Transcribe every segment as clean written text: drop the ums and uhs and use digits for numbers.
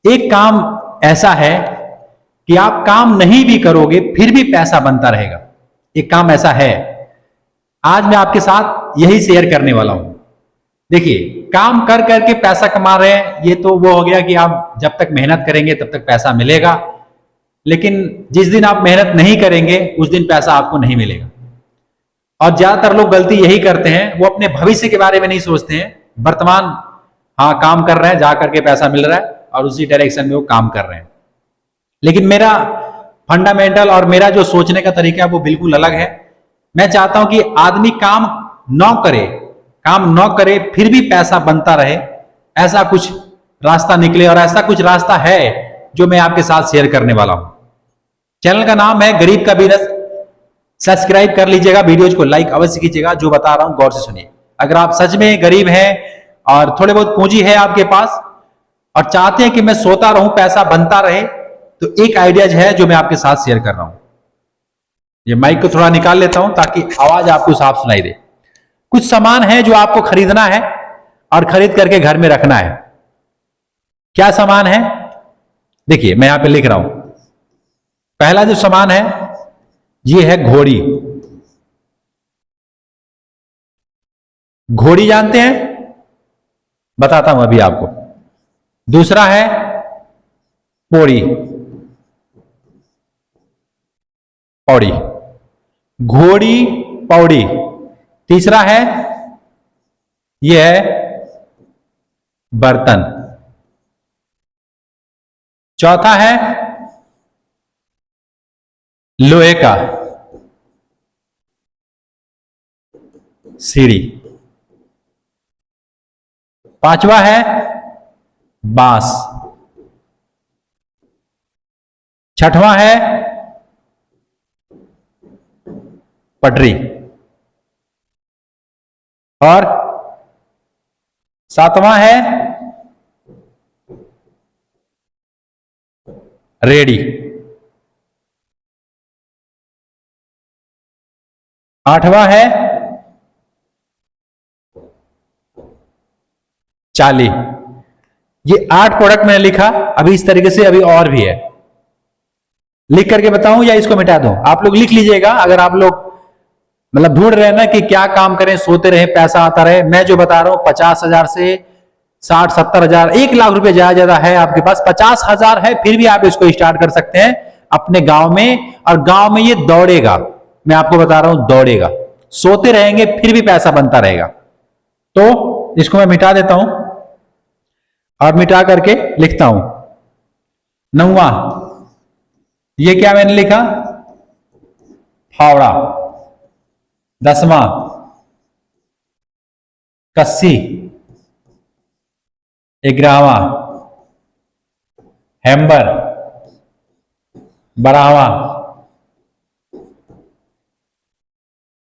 एक काम ऐसा है कि आप काम नहीं भी करोगे फिर भी पैसा बनता रहेगा। एक काम ऐसा है, आज मैं आपके साथ यही शेयर करने वाला हूं। देखिए, काम कर करके पैसा कमा रहे हैं, ये तो वो हो गया कि आप जब तक मेहनत करेंगे तब तक पैसा मिलेगा, लेकिन जिस दिन आप मेहनत नहीं करेंगे उस दिन पैसा आपको नहीं मिलेगा। और ज्यादातर लोग गलती यही करते हैं, वो अपने भविष्य के बारे में नहीं सोचते हैं। वर्तमान, हाँ काम कर रहे हैं, जा करके पैसा मिल रहा है और उसी डायरेक्शन में वो काम कर रहे हैं। लेकिन मेरा फंडामेंटल और मेरा जो सोचने का तरीका है वो बिल्कुल अलग है। मैं चाहता हूं कि आदमी काम न करे फिर भी पैसा बनता रहे, ऐसा कुछ रास्ता निकले। और ऐसा कुछ रास्ता है जो मैं आपके साथ शेयर करने वाला हूं। चैनल का नाम है गरीब का बिजनेस। सब्सक्राइब कर लीजिएगा, वीडियोज को लाइक अवश्य कीजिएगा। जो बता रहा हूं गौर से सुनिए। अगर आप सच में गरीब हैं और थोड़े बहुत पूंजी है आपके पास और चाहते हैं कि मैं सोता रहूं पैसा बनता रहे, तो एक आइडियाज है जो मैं आपके साथ शेयर कर रहा हूं। ये माइक को थोड़ा निकाल लेता हूं ताकि आवाज आपको साफ सुनाई दे। कुछ सामान है जो आपको खरीदना है और खरीद करके घर में रखना है। क्या सामान है? देखिए, मैं यहां पे लिख रहा हूं। पहला जो सामान है ये है घोड़ी। घोड़ी जानते हैं? बताता हूं अभी आपको। दूसरा है पौड़ी। पौड़ी, घोड़ी, पौड़ी। तीसरा है, यह है बर्तन। चौथा है लोहे का सीढ़ी। पांचवा है बांस। छठवां है पटरी। और सातवां है रेडी। आठवां है चाली। ये 8 प्रोडक्ट मैंने लिखा। अभी इस तरीके से अभी और भी है। लिख करके बताऊं या इसको मिटा दूं? आप लोग लिख लीजिएगा। अगर आप लोग मतलब ढूंढ रहे हैं ना कि क्या काम करें, सोते रहे पैसा आता रहे, मैं जो बता रहा हूं 50,000 से 60-70,000, 1 लाख रुपए ज्यादा है आपके पास, 50,000 है फिर भी आप इसको स्टार्ट कर सकते हैं अपने गांव में। और गांव में ये दौड़ेगा, मैं आपको बता रहा हूं दौड़ेगा। सोते रहेंगे फिर भी पैसा बनता रहेगा। तो इसको मैं मिटा देता हूं और मिटा करके लिखता हूं 9वां। ये क्या मैंने लिखा? फावड़ा। 10वां कस्सी। 11वां हैम्बर। 12वां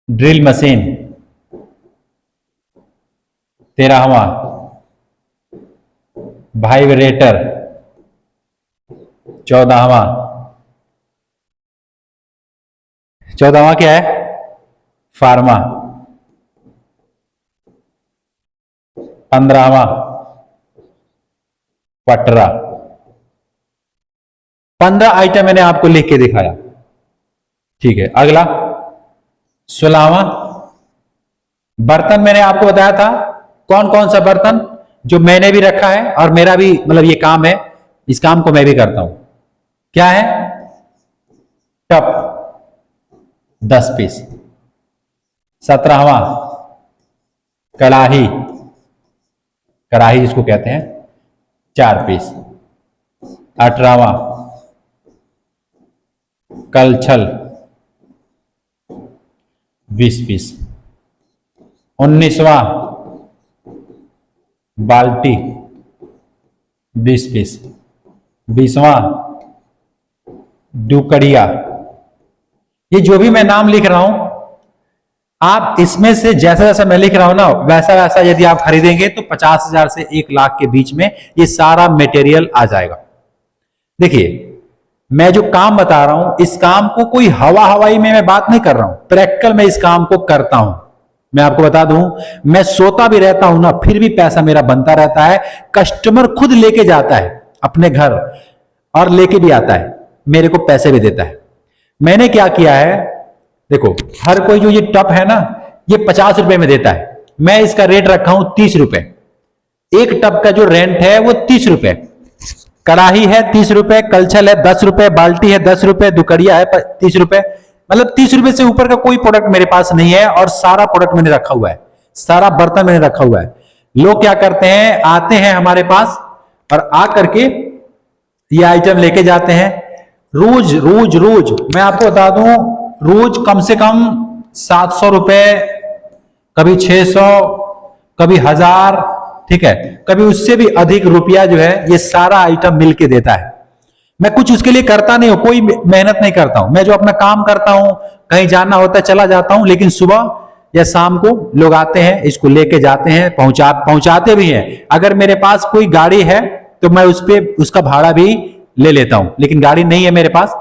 ड्रिल मशीन। 13वां वाइब्रेटर। 14वां क्या है? फार्मा। 15वां पटरा। 15 आइटम मैंने आपको लिख के दिखाया, ठीक है। अगला 16वां बर्तन। मैंने आपको बताया था कौन कौन सा बर्तन जो मैंने भी रखा है और मेरा भी मतलब ये काम है, इस काम को मैं भी करता हूं। क्या है? Cup 10 piece. 17वां कड़ाही। कड़ाही जिसको कहते हैं 4 पीस। 18वां कलछल 20 पीस। 19वां बाल्टी 20 पीस। 20वां डुकड़िया। ये जो भी मैं नाम लिख रहा हूं, आप इसमें से जैसा जैसा मैं लिख रहा हूं ना वैसा वैसा यदि आप खरीदेंगे तो 50,000 से 1 लाख के बीच में ये सारा मटेरियल आ जाएगा। देखिए, मैं जो काम बता रहा हूं इस काम को कोई हवाई में मैं बात नहीं कर रहा हूं, प्रैक्टिकल मैं इस काम को करता हूं। मैं आपको बता दूं, मैं सोता भी रहता हूं ना फिर भी पैसा मेरा बनता रहता है। कस्टमर खुद लेके जाता है। अपने घर और लेके भी आता है, मेरे को पैसे भी देता है। मैंने क्या किया है, देखो हर कोई जो ये टब है ना, ये 50 रुपए में देता है, मैं इसका रेट रखा हूं 30 रुपए। एक टब का जो रेंट है वो 30 रुपए। कड़ाही है 30 रुपए, कलछल है 10 रुपए, बाल्टी है 10 रुपए, दुकड़िया है 30 रुपए। मतलब 30 रुपए से ऊपर का कोई प्रोडक्ट मेरे पास नहीं है, और सारा प्रोडक्ट मैंने रखा हुआ है, सारा बर्तन मैंने रखा हुआ है। लोग क्या करते हैं, आते हैं हमारे पास और आ करके ये आइटम लेके जाते हैं। रोज रोज रोज मैं आपको बता दूं, रोज कम से कम 700 रुपए, कभी 600, कभी 1000, ठीक है, कभी उससे भी अधिक रुपया जो है ये सारा आइटम मिलके देता है। मैं कुछ उसके लिए करता नहीं हूं, कोई मेहनत नहीं करता हूं, मैं जो अपना काम करता हूं, कहीं जाना होता है चला जाता हूं, लेकिन सुबह या शाम को लोग आते हैं, इसको लेके जाते हैं, पहुंचाते भी हैं। अगर मेरे पास कोई गाड़ी है तो मैं उस पे उसका भाड़ा भी ले लेता हूं, लेकिन गाड़ी नहीं है मेरे पास,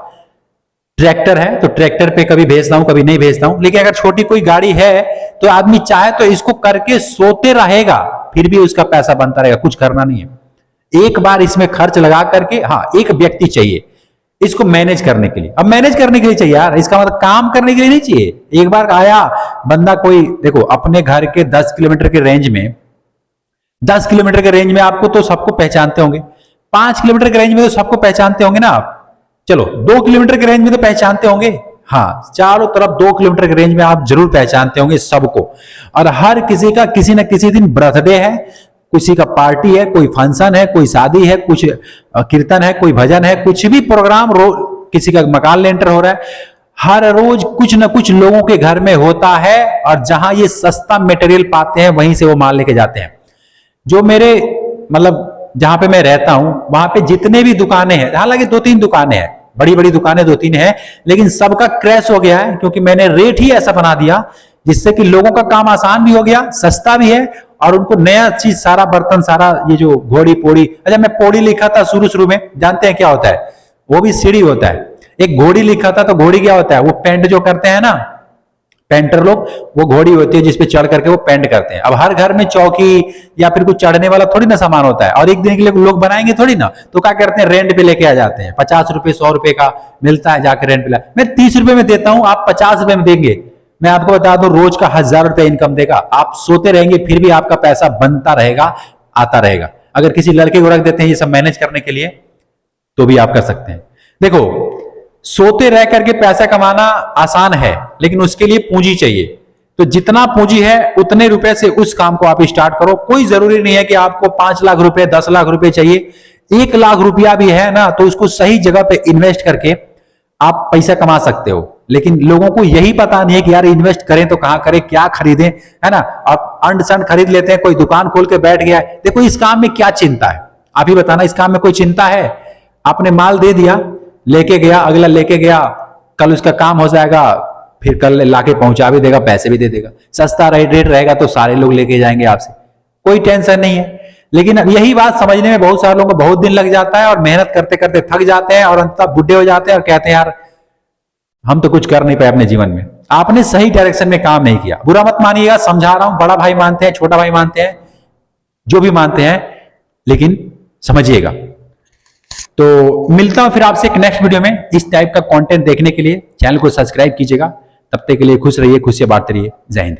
ट्रैक्टर है तो ट्रैक्टर पे कभी भेजता हूं कभी नहीं भेजता हूं। लेकिन अगर छोटी कोई गाड़ी है तो आदमी चाहे तो इसको करके सोते रहेगा, फिर भी उसका पैसा बनता रहेगा, कुछ करना नहीं है। एक बार इसमें खर्च लगा करके, हाँ एक व्यक्ति चाहिए इसको मैनेज करने के लिए। अब मैनेज करने के लिए चाहिए यार, इसका मतलब काम करने के लिए नहीं चाहिए। एक बार आया बंदा कोई, देखो अपने घर के 10 किलोमीटर के रेंज में, 10 किलोमीटर के रेंज में आपको तो सबको पहचानते होंगे, 5 किलोमीटर के रेंज में तो सबको पहचानते होंगे ना आप, चलो 2 किलोमीटर के रेंज में तो पहचानते होंगे, हाँ चारों तरफ 2 किलोमीटर के रेंज में आप जरूर पहचानते होंगे सबको। और हर किसी का किसी न किसी दिन बर्थडे है, किसी का पार्टी है, कोई फंक्शन है, कोई शादी है, कुछ कीर्तन है, कोई भजन है, कुछ भी प्रोग्राम, किसी का मकान लेंटर हो रहा है, हर रोज कुछ न कुछ लोगों के घर में होता है। और जहां ये सस्ता मटेरियल पाते हैं वहीं से वो माल लेके जाते हैं। जो मेरे मतलब जहां पे मैं रहता हूं वहां पे जितने भी दुकानें हैं, हालांकि 2-3 दुकानें हैं, बड़ी बड़ी दुकानें 2-3 हैं, लेकिन सबका क्रैश हो गया है, क्योंकि मैंने रेट ही ऐसा बना दिया जिससे कि लोगों का काम आसान भी हो गया, सस्ता भी है, और उनको नया चीज, सारा बर्तन, सारा ये जो घोड़ी पोड़ी, अच्छा मैं पोड़ी लिखा था शुरू में, जानते हैं क्या होता है, वो भी सीढ़ी होता है। एक घोड़ी लिखा था तो घोड़ी क्या होता है, वो पेंट जो करते हैं ना पेंटर लोग, वो घोड़ी होती है जिसपे चढ़ करके वो पेंट करते हैं। अब हर घर में चौकी या फिर कुछ चढ़ने वाला थोड़ी ना सामान होता है, और एक दिन के लिए लोग बनाएंगे थोड़ी ना, तो क्या करते हैं रेंट पे लेके आ जाते हैं, 50 रुपए 100 रुपए का मिलता है, जाकर रेंट पे ला। मैं 30 रुपए में देता हूं, आप 50 रुपए में देंगे, मैं आपको बता दूं रोज का 1000 रुपए इनकम देगा। आप सोते रहेंगे फिर भी आपका पैसा बनता रहेगा, आता रहेगा। अगर किसी लड़के को रख देते हैं ये सब मैनेज करने के लिए तो भी आप कर सकते हैं। देखो सोते रह करके पैसा कमाना आसान है, लेकिन उसके लिए पूंजी चाहिए। तो जितना पूंजी है उतने रुपए से उस काम को आप स्टार्ट करो। कोई जरूरी नहीं है कि आपको 5 लाख रुपए 10 लाख रुपए चाहिए, 1 लाख रुपया भी है ना तो उसको सही जगह पे इन्वेस्ट करके आप पैसा कमा सकते हो। लेकिन लोगों को यही पता नहीं है कि यार इन्वेस्ट करें तो कहां करें, क्या खरीदें, है ना। आप अंड संड खरीद लेते हैं, कोई दुकान खोल के बैठ गया है। देखो इस काम में क्या चिंता है, आप ही बताना, इस काम में कोई चिंता है? आपने माल दे दिया, लेके गया, अगला लेके गया, कल उसका काम हो जाएगा, फिर कल लाके पहुंचा भी देगा, पैसे भी दे देगा। सस्ता रेट रहेगा तो सारे लोग लेके जाएंगे आपसे, कोई टेंशन नहीं है। लेकिन अब यही बात समझने में बहुत सारे लोगों को बहुत दिन लग जाता है, और मेहनत करते करते थक जाते हैं, और अंततः बुढ़े हो जाते हैं और कहते हैं यार हम तो कुछ कर नहीं पाए अपने जीवन में। आपने सही डायरेक्शन में काम नहीं किया। बुरा मत मानिएगा, समझा रहा हूं, बड़ा भाई मानते हैं, छोटा भाई मानते हैं, जो भी मानते हैं, लेकिन समझिएगा। तो मिलता हूं फिर आपसे एक नेक्स्ट वीडियो में। इस टाइप का कंटेंट देखने के लिए चैनल को सब्सक्राइब कीजिएगा। तब तक के लिए खुश रहिए, खुशियां बांटते रहिए। जय हिंद।